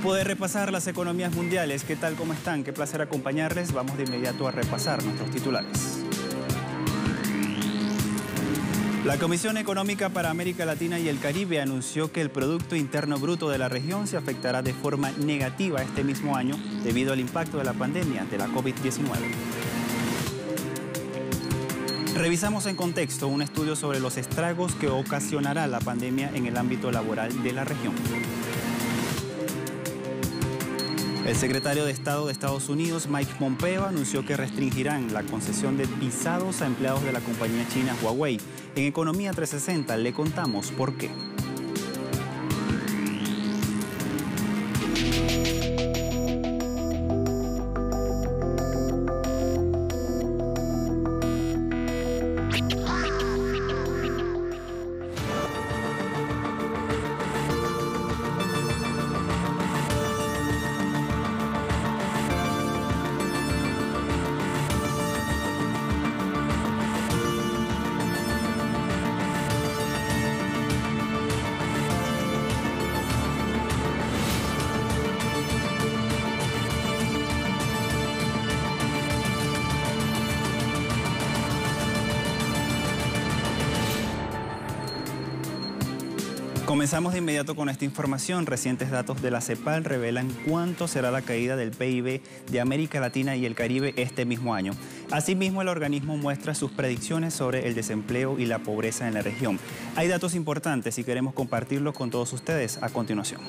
Tiempo de repasar las economías mundiales. ¿Qué tal? ¿Cómo están? Qué placer acompañarles. Vamos de inmediato a repasar nuestros titulares. La Comisión Económica para América Latina y el Caribe anunció que el Producto Interno Bruto de la región se afectará de forma negativa este mismo año debido al impacto de la pandemia de la COVID-19. Revisamos en contexto un estudio sobre los estragos que ocasionará la pandemia en el ámbito laboral de la región. El secretario de Estado de Estados Unidos, Mike Pompeo, anunció que restringirán la concesión de visados a empleados de la compañía china Huawei. En Economía 360 le contamos por qué. Comenzamos de inmediato con esta información. Recientes datos de la CEPAL revelan cuánto será la caída del PIB de América Latina y el Caribe este mismo año. Asimismo, el organismo muestra sus predicciones sobre el desempleo y la pobreza en la región. Hay datos importantes y queremos compartirlos con todos ustedes a continuación.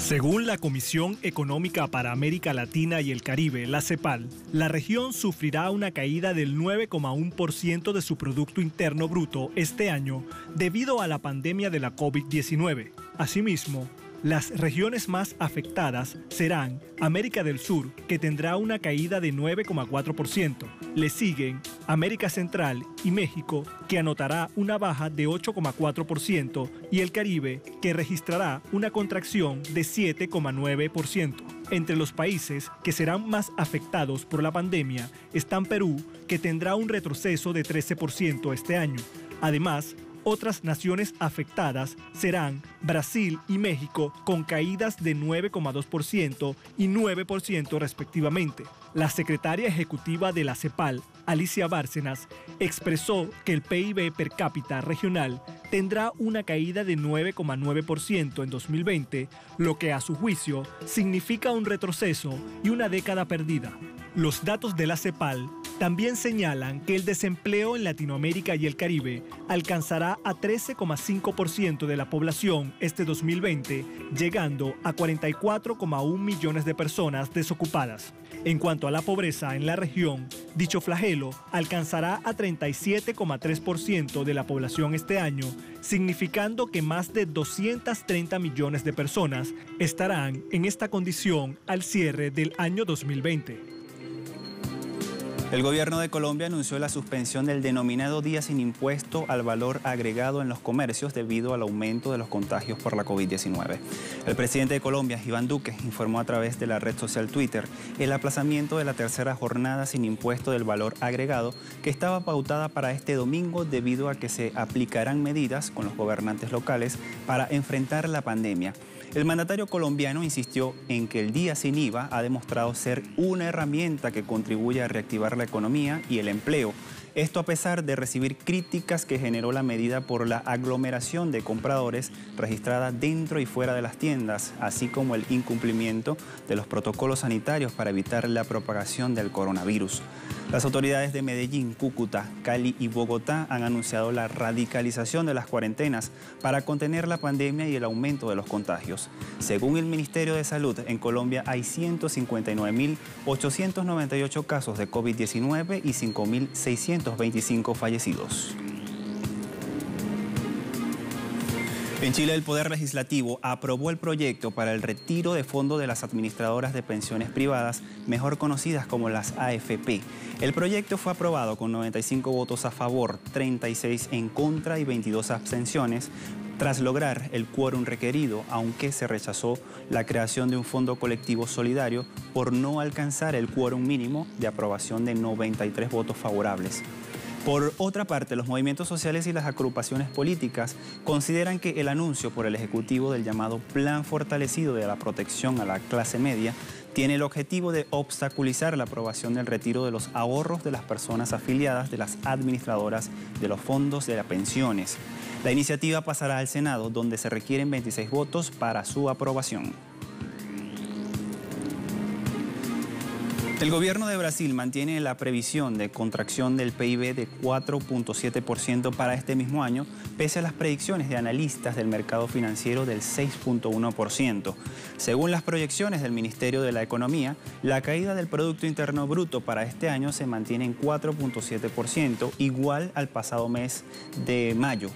Según la Comisión Económica para América Latina y el Caribe, la CEPAL, la región sufrirá una caída del 9,1% de su Producto Interno Bruto este año debido a la pandemia de la COVID-19. Asimismo, las regiones más afectadas serán América del Sur, que tendrá una caída de 9,4%. Le siguen América Central y México, que anotará una baja de 8,4%, y el Caribe, que registrará una contracción de 7,9%. Entre los países que serán más afectados por la pandemia están Perú, que tendrá un retroceso de 13% este año. Además, otras naciones afectadas serán Brasil y México, con caídas de 9,2% y 9% respectivamente. La secretaria ejecutiva de la CEPAL, Alicia Bárcenas, expresó que el PIB per cápita regional tendrá una caída de 9,9% en 2020, lo que a su juicio significa un retroceso y una década perdida. Los datos de la CEPAL también señalan que el desempleo en Latinoamérica y el Caribe alcanzará a 13,5% de la población este 2020, llegando a 44,1 millones de personas desocupadas. En cuanto a la pobreza en la región, dicho flagelo alcanzará a 37,3% de la población este año, significando que más de 230 millones de personas estarán en esta condición al cierre del año 2020. El gobierno de Colombia anunció la suspensión del denominado día sin impuesto al valor agregado en los comercios debido al aumento de los contagios por la COVID-19. El presidente de Colombia, Iván Duque, informó a través de la red social Twitter el aplazamiento de la tercera jornada sin impuesto del valor agregado que estaba pautada para este domingo debido a que se aplicarán medidas con los gobernantes locales para enfrentar la pandemia. El mandatario colombiano insistió en que el día sin IVA ha demostrado ser una herramienta que contribuye a reactivar la economía y el empleo. Esto a pesar de recibir críticas que generó la medida por la aglomeración de compradores registrada dentro y fuera de las tiendas, así como el incumplimiento de los protocolos sanitarios para evitar la propagación del coronavirus. Las autoridades de Medellín, Cúcuta, Cali y Bogotá han anunciado la radicalización de las cuarentenas para contener la pandemia y el aumento de los contagios. Según el Ministerio de Salud, en Colombia hay 159.898 casos de COVID-19 y 5.625 fallecidos. En Chile, el Poder Legislativo aprobó el proyecto para el retiro de fondos de las administradoras de pensiones privadas, mejor conocidas como las AFP. El proyecto fue aprobado con 95 votos a favor, 36 en contra y 22 abstenciones, tras lograr el quórum requerido, aunque se rechazó la creación de un fondo colectivo solidario por no alcanzar el quórum mínimo de aprobación de 93 votos favorables. Por otra parte, los movimientos sociales y las agrupaciones políticas consideran que el anuncio por el Ejecutivo del llamado Plan Fortalecido de la Protección a la Clase Media tiene el objetivo de obstaculizar la aprobación del retiro de los ahorros de las personas afiliadas de las administradoras de los fondos de las pensiones. La iniciativa pasará al Senado, donde se requieren 26 votos para su aprobación. El gobierno de Brasil mantiene la previsión de contracción del PIB de 4.7% para este mismo año, pese a las predicciones de analistas del mercado financiero del 6.1%. Según las proyecciones del Ministerio de la Economía, la caída del Producto Interno Bruto para este año se mantiene en 4.7%, igual al pasado mes de mayo.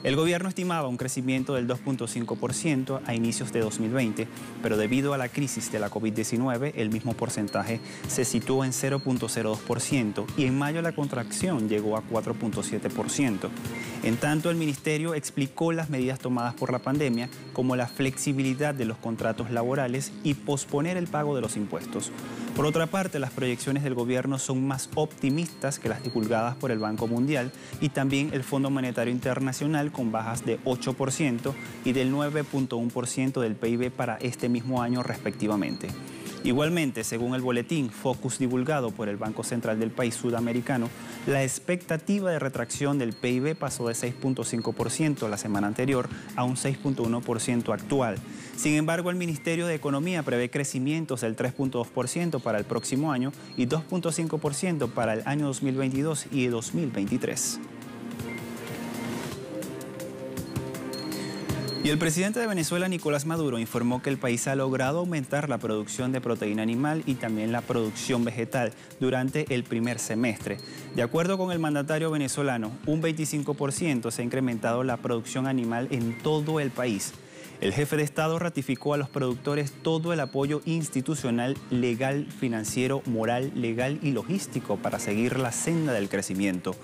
El gobierno estimaba un crecimiento del 2.5% a inicios de 2020, pero debido a la crisis de la COVID-19, el mismo porcentaje se situó en 0.02% y en mayo la contracción llegó a 4.7%. En tanto, el ministerio explicó las medidas tomadas por la pandemia, como la flexibilidad de los contratos laborales y posponer el pago de los impuestos. Por otra parte, las proyecciones del gobierno son más optimistas que las divulgadas por el Banco Mundial y también el Fondo Monetario Internacional, con bajas de 8% y del 9.1% del PIB para este mismo año respectivamente. Igualmente, según el boletín Focus divulgado por el Banco Central del país sudamericano, la expectativa de retracción del PIB pasó de 6.5% la semana anterior a un 6.1% actual. Sin embargo, el Ministerio de Economía prevé crecimientos del 3.2% para el próximo año y 2.5% para el año 2022 y 2023. Y el presidente de Venezuela, Nicolás Maduro, informó que el país ha logrado aumentar la producción de proteína animal y también la producción vegetal durante el primer semestre. De acuerdo con el mandatario venezolano, un 25% se ha incrementado la producción animal en todo el país. El jefe de Estado ratificó a los productores todo el apoyo institucional, legal, financiero, moral, legal y logístico para seguir la senda del crecimiento.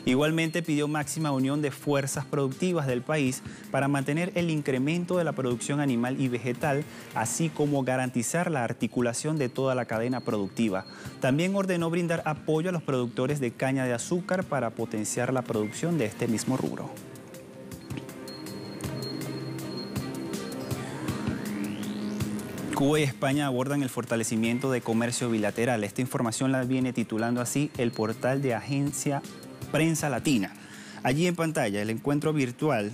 Igualmente pidió máxima unión de fuerzas productivas del país para mantener el incremento de la producción animal y vegetal, así como garantizar la articulación de toda la cadena productiva. También ordenó brindar apoyo a los productores de caña de azúcar para potenciar la producción de este mismo rubro. Cuba y España abordan el fortalecimiento de comercio bilateral. Esta información la viene titulando así el portal de Agencia Prensa Latina. Allí en pantalla, el encuentro virtual,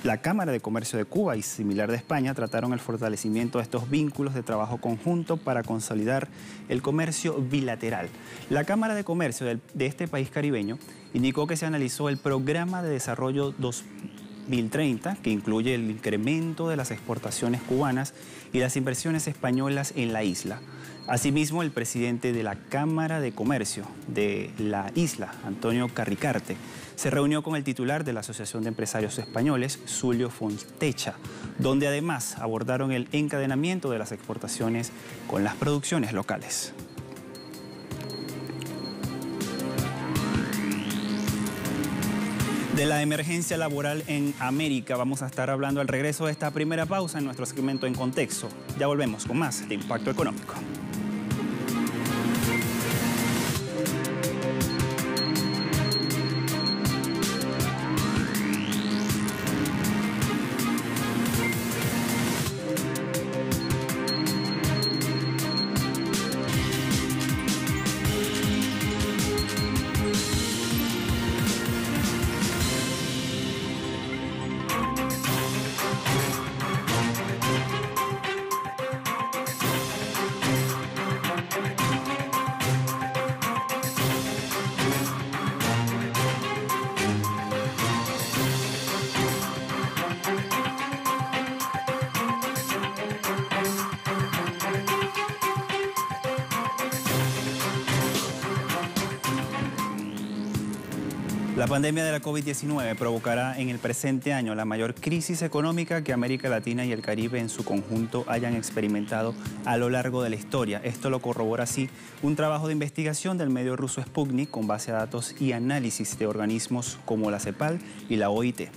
la Cámara de Comercio de Cuba y similar de España trataron el fortalecimiento de estos vínculos de trabajo conjunto para consolidar el comercio bilateral. La Cámara de Comercio de este país caribeño indicó que se analizó el Programa de Desarrollo 2030, que incluye el incremento de las exportaciones cubanas y las inversiones españolas en la isla. Asimismo, el presidente de la Cámara de Comercio de la isla, Antonio Carricarte, se reunió con el titular de la Asociación de Empresarios Españoles, Zulio Fontecha, donde además abordaron el encadenamiento de las exportaciones con las producciones locales. De la emergencia laboral en América vamos a estar hablando al regreso de esta primera pausa en nuestro segmento En Contexto. Ya volvemos con más de Impacto Económico. La pandemia de la COVID-19 provocará en el presente año la mayor crisis económica que América Latina y el Caribe en su conjunto hayan experimentado a lo largo de la historia. Esto lo corrobora así un trabajo de investigación del medio ruso Sputnik con base a datos y análisis de organismos como la CEPAL y la OIT.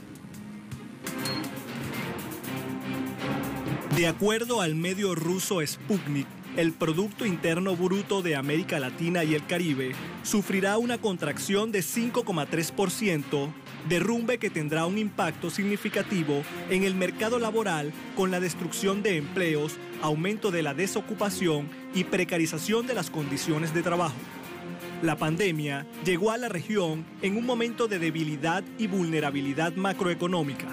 De acuerdo al medio ruso Sputnik, el Producto Interno Bruto de América Latina y el Caribe sufrirá una contracción de 5,3%, derrumbe que tendrá un impacto significativo en el mercado laboral con la destrucción de empleos, aumento de la desocupación y precarización de las condiciones de trabajo. La pandemia llegó a la región en un momento de debilidad y vulnerabilidad macroeconómica.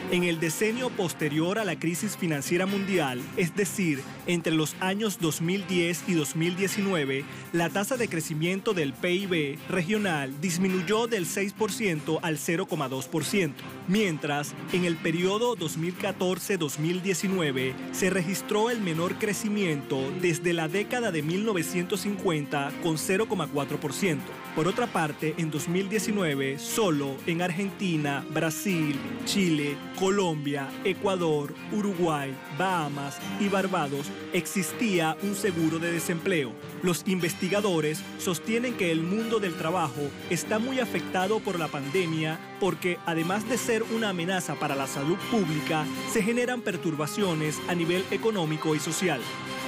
En el decenio posterior a la crisis financiera mundial, es decir, entre los años 2010 y 2019, la tasa de crecimiento del PIB regional disminuyó del 6% al 0,2%, mientras en el periodo 2014-2019 se registró el menor crecimiento desde la década de 1950 con 0,4%. Por otra parte, en 2019, solo en Argentina, Brasil, Chile, Colombia, Ecuador, Uruguay, Bahamas y Barbados existía un seguro de desempleo. Los investigadores sostienen que el mundo del trabajo está muy afectado por la pandemia porque, además de ser una amenaza para la salud pública, se generan perturbaciones a nivel económico y social.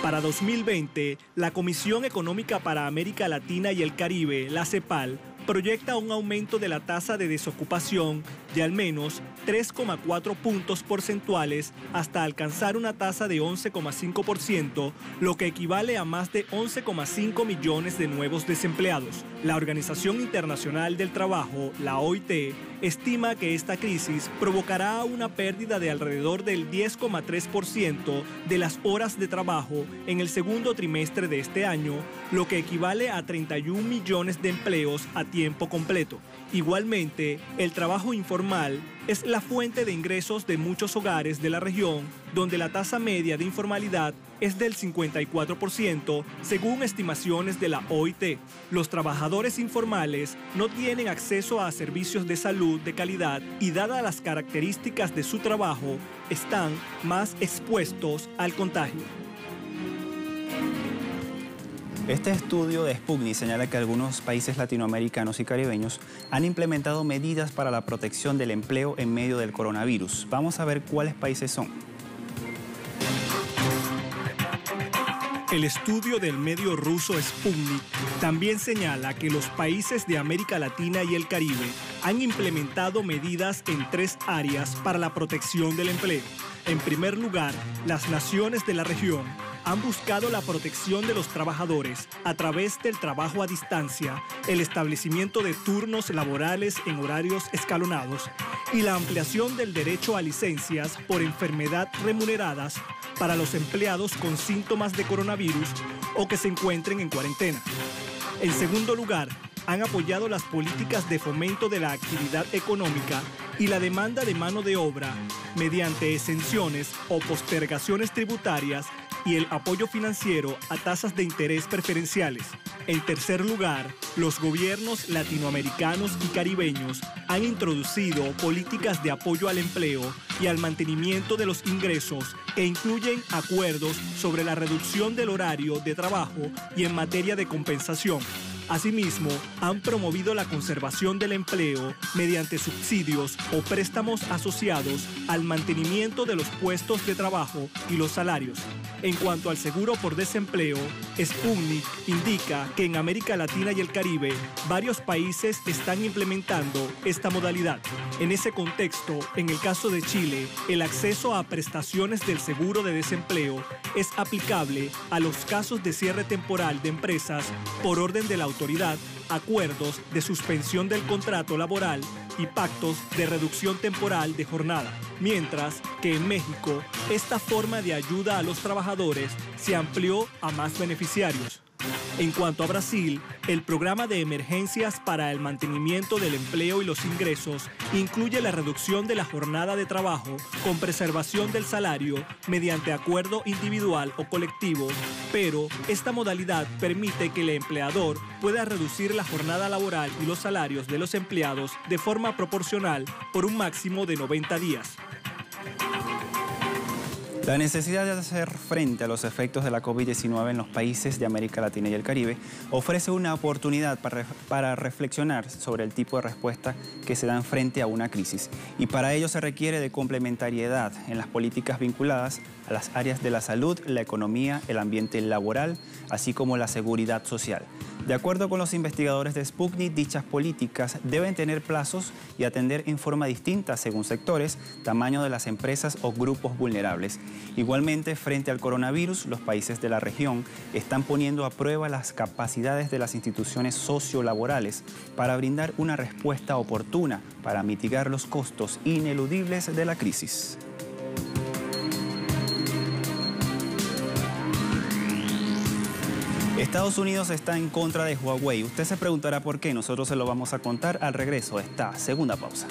Para 2020, la Comisión Económica para América Latina y el Caribe, la CEPAL, proyecta un aumento de la tasa de desocupación de al menos 3,4 puntos porcentuales hasta alcanzar una tasa de 11,5%, lo que equivale a más de 11,5 millones de nuevos desempleados. La Organización Internacional del Trabajo, la OIT, estima que esta crisis provocará una pérdida de alrededor del 10,3% de las horas de trabajo en el segundo trimestre de este año, lo que equivale a 31 millones de empleos a tiempo completo. Igualmente, el trabajo informal es la fuente de ingresos de muchos hogares de la región, donde la tasa media de informalidad es del 54%, según estimaciones de la OIT. Los trabajadores informales no tienen acceso a servicios de salud de calidad y, dadas las características de su trabajo, están más expuestos al contagio. Este estudio de Sputnik señala que algunos países latinoamericanos y caribeños han implementado medidas para la protección del empleo en medio del coronavirus. Vamos a ver cuáles países son. El estudio del medio ruso Sputnik también señala que los países de América Latina y el Caribe han implementado medidas en 3 áreas para la protección del empleo. En primer lugar, las naciones de la región han buscado la protección de los trabajadores a través del trabajo a distancia, el establecimiento de turnos laborales en horarios escalonados y la ampliación del derecho a licencias por enfermedad remuneradas para los empleados con síntomas de coronavirus o que se encuentren en cuarentena. En segundo lugar, han apoyado las políticas de fomento de la actividad económica y la demanda de mano de obra mediante exenciones o postergaciones tributarias y el apoyo financiero a tasas de interés preferenciales. En tercer lugar, los gobiernos latinoamericanos y caribeños han introducido políticas de apoyo al empleo y al mantenimiento de los ingresos que incluyen acuerdos sobre la reducción del horario de trabajo y en materia de compensación. Asimismo, han promovido la conservación del empleo mediante subsidios o préstamos asociados al mantenimiento de los puestos de trabajo y los salarios. En cuanto al seguro por desempleo, Sputnik indica que en América Latina y el Caribe, varios países están implementando esta modalidad. En ese contexto, en el caso de Chile, el acceso a prestaciones del seguro de desempleo es aplicable a los casos de cierre temporal de empresas por orden de la autoridad, acuerdos de suspensión del contrato laboral y pactos de reducción temporal de jornada. Mientras que en México, esta forma de ayuda a los trabajadores se amplió a más beneficiarios. En cuanto a Brasil, el programa de emergencias para el mantenimiento del empleo y los ingresos incluye la reducción de la jornada de trabajo con preservación del salario mediante acuerdo individual o colectivo, pero esta modalidad permite que el empleador pueda reducir la jornada laboral y los salarios de los empleados de forma proporcional por un máximo de 90 días. La necesidad de hacer frente a los efectos de la COVID-19 en los países de América Latina y el Caribe ofrece una oportunidad para reflexionar sobre el tipo de respuesta que se dan frente a una crisis. Y para ello se requiere de complementariedad en las políticas vinculadas a las áreas de la salud, la economía, el ambiente laboral, así como la seguridad social. De acuerdo con los investigadores de Sputnik, dichas políticas deben tener plazos y atender en forma distinta según sectores, tamaño de las empresas o grupos vulnerables. Igualmente, frente al coronavirus, los países de la región están poniendo a prueba las capacidades de las instituciones sociolaborales para brindar una respuesta oportuna para mitigar los costos ineludibles de la crisis. Estados Unidos está en contra de Huawei. Usted se preguntará por qué. Nosotros se lo vamos a contar al regreso de esta segunda pausa.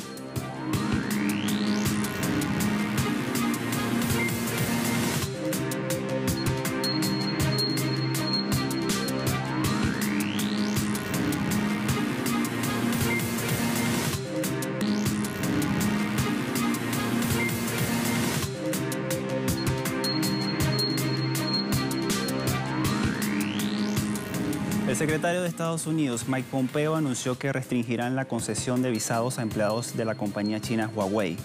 El secretario de Estados Unidos, Mike Pompeo, anunció que restringirán la concesión de visados a empleados de la compañía china Huawei.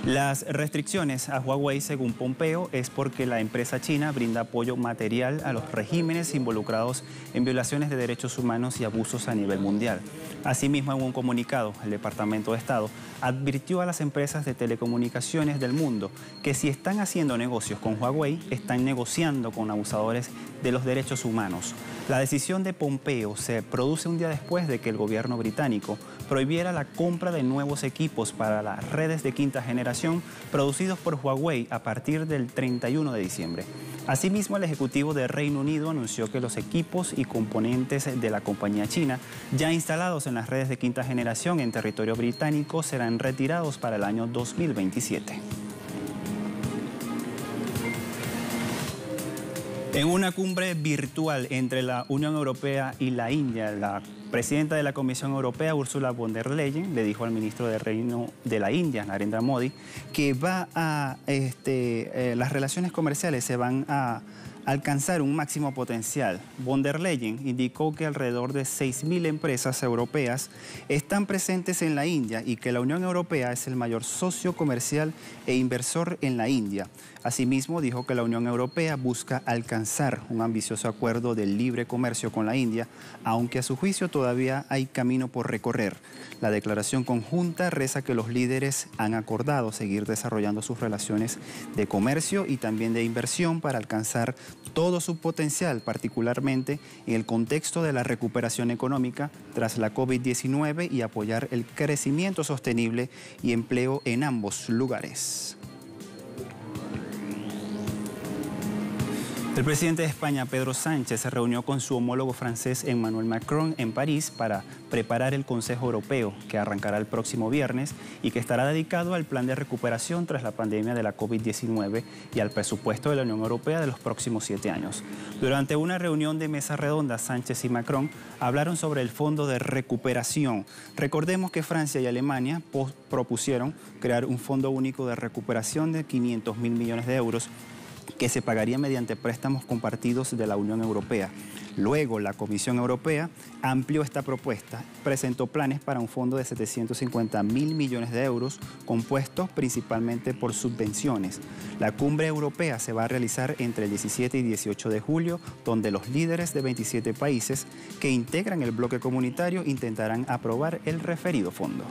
Las restricciones a Huawei, según Pompeo, es porque la empresa china brinda apoyo material a los regímenes involucrados en violaciones de derechos humanos y abusos a nivel mundial. Asimismo, en un comunicado, el Departamento de Estado advirtió a las empresas de telecomunicaciones del mundo que si están haciendo negocios con Huawei, están negociando con abusadores de los derechos humanos. La decisión de Pompeo se produce un día después de que el gobierno británico prohibiera la compra de nuevos equipos para las redes de quinta generación producidos por Huawei a partir del 31 de diciembre. Asimismo, el Ejecutivo de Reino Unido anunció que los equipos y componentes de la compañía china ya instalados en las redes de quinta generación en territorio británico serán retirados para el año 2027. En una cumbre virtual entre la Unión Europea y la India, la presidenta de la Comisión Europea, Ursula von der Leyen, le dijo al ministro de Reino de la India, Narendra Modi, que las relaciones comerciales se van a alcanzar un máximo potencial. Von der Leyen indicó que alrededor de 6.000 empresas europeas están presentes en la India y que la Unión Europea es el mayor socio comercial e inversor en la India. Asimismo, dijo que la Unión Europea busca alcanzar un ambicioso acuerdo de libre comercio con la India, aunque a su juicio todavía hay camino por recorrer. La declaración conjunta reza que los líderes han acordado seguir desarrollando sus relaciones de comercio y también de inversión para alcanzar todo su potencial, particularmente en el contexto de la recuperación económica tras la COVID-19 y apoyar el crecimiento sostenible y empleo en ambos lugares. El presidente de España, Pedro Sánchez, se reunió con su homólogo francés Emmanuel Macron en París para preparar el Consejo Europeo, que arrancará el próximo viernes y que estará dedicado al plan de recuperación tras la pandemia de la COVID-19 y al presupuesto de la Unión Europea de los próximos 7 años. Durante una reunión de mesa redonda, Sánchez y Macron hablaron sobre el Fondo de Recuperación. Recordemos que Francia y Alemania propusieron crear un Fondo Único de Recuperación de 500.000 millones de euros que se pagaría mediante préstamos compartidos de la Unión Europea. Luego, la Comisión Europea amplió esta propuesta, presentó planes para un fondo de 750.000 millones de euros, compuestos principalmente por subvenciones. La cumbre europea se va a realizar entre el 17 y 18 de julio, donde los líderes de 27 países que integran el bloque comunitario intentarán aprobar el referido fondo.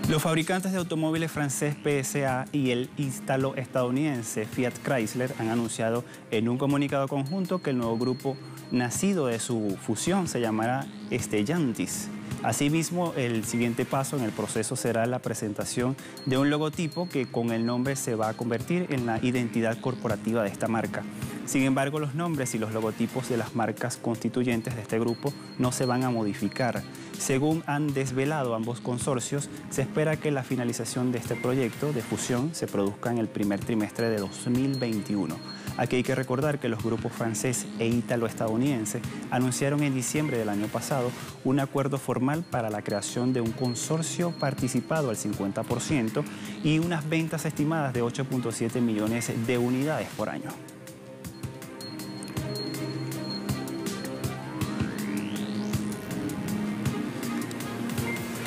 Los fabricantes de automóviles francés PSA y el ítalo-estadounidense Fiat Chrysler han anunciado en un comunicado conjunto que el nuevo grupo nacido de su fusión se llamará Stellantis. Asimismo, el siguiente paso en el proceso será la presentación de un logotipo que con el nombre se va a convertir en la identidad corporativa de esta marca. Sin embargo, los nombres y los logotipos de las marcas constituyentes de este grupo no se van a modificar. Según han desvelado ambos consorcios, se espera que la finalización de este proyecto de fusión se produzca en el primer trimestre de 2021. Aquí hay que recordar que los grupos francés e ítalo-estadounidense anunciaron en diciembre del año pasado un acuerdo formal para la creación de un consorcio participado al 50% y unas ventas estimadas de 8.7 millones de unidades por año.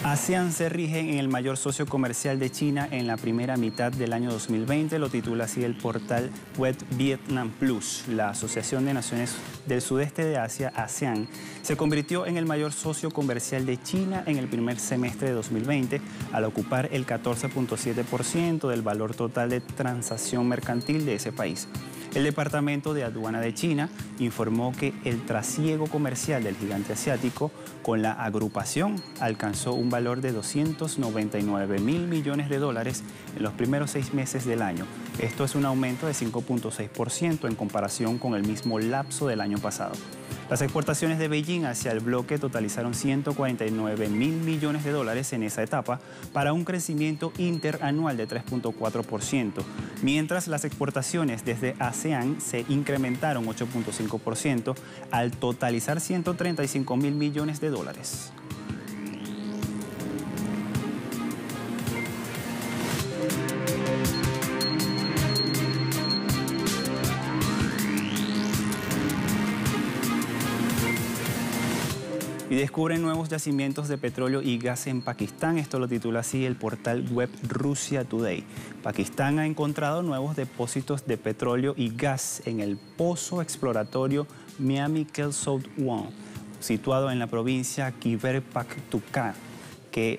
ASEAN se rige en el mayor socio comercial de China en la primera mitad del año 2020, lo titula así el portal web Vietnam Plus. La Asociación de Naciones del Sudeste de Asia, ASEAN, se convirtió en el mayor socio comercial de China en el primer semestre de 2020, al ocupar el 14.7% del valor total de transacción mercantil de ese país. El Departamento de Aduana de China informó que el trasiego comercial del gigante asiático con la agrupación alcanzó un valor de 299.000 millones de dólares en los primeros 6 meses del año. Esto es un aumento de 5.6% en comparación con el mismo lapso del año pasado. Las exportaciones de Beijing hacia el bloque totalizaron 149.000 millones de dólares en esa etapa, para un crecimiento interanual de 3.4%, mientras las exportaciones desde ASEAN se incrementaron 8.5% al totalizar 135.000 millones de dólares. Y descubren nuevos yacimientos de petróleo y gas en Pakistán. Esto lo titula así el portal web Russia Today. Pakistán ha encontrado nuevos depósitos de petróleo y gas en el pozo exploratorio Miami Kel South 1, situado en la provincia Khyber Pakhtunkhwa, que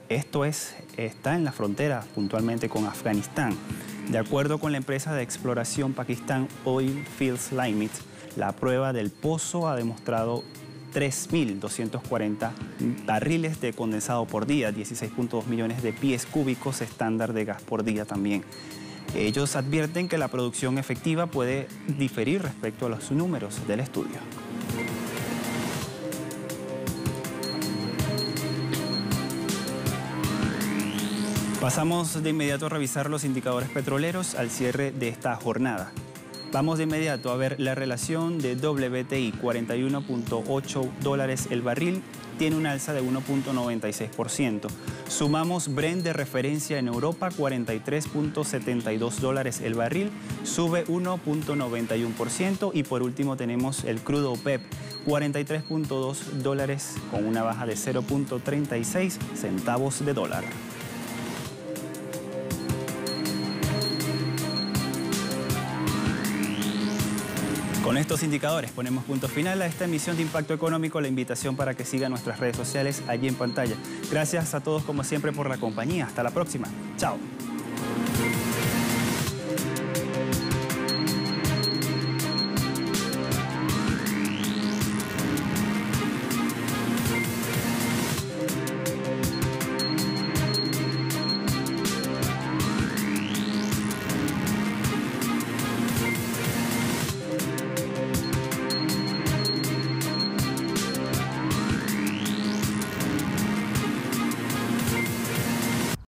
está en la frontera puntualmente con Afganistán. De acuerdo con la empresa de exploración Pakistan Oil Fields Limited, la prueba del pozo ha demostrado 3.240 barriles de condensado por día, 16.2 millones de pies cúbicos estándar de gas por día también. Ellos advierten que la producción efectiva puede diferir respecto a los números del estudio. Pasamos de inmediato a revisar los indicadores petroleros al cierre de esta jornada. Vamos de inmediato a ver la relación de WTI, 41.8 dólares el barril, tiene un alza de 1.96%. Sumamos Brent de referencia en Europa, 43.72 dólares el barril, sube 1.91%. Y por último tenemos el crudo OPEP, 43.2 dólares con una baja de 0.36 centavos de dólar. Con estos indicadores ponemos punto final a esta emisión de Impacto Económico. La invitación para que sigan nuestras redes sociales allí en pantalla. Gracias a todos como siempre por la compañía. Hasta la próxima. Chao.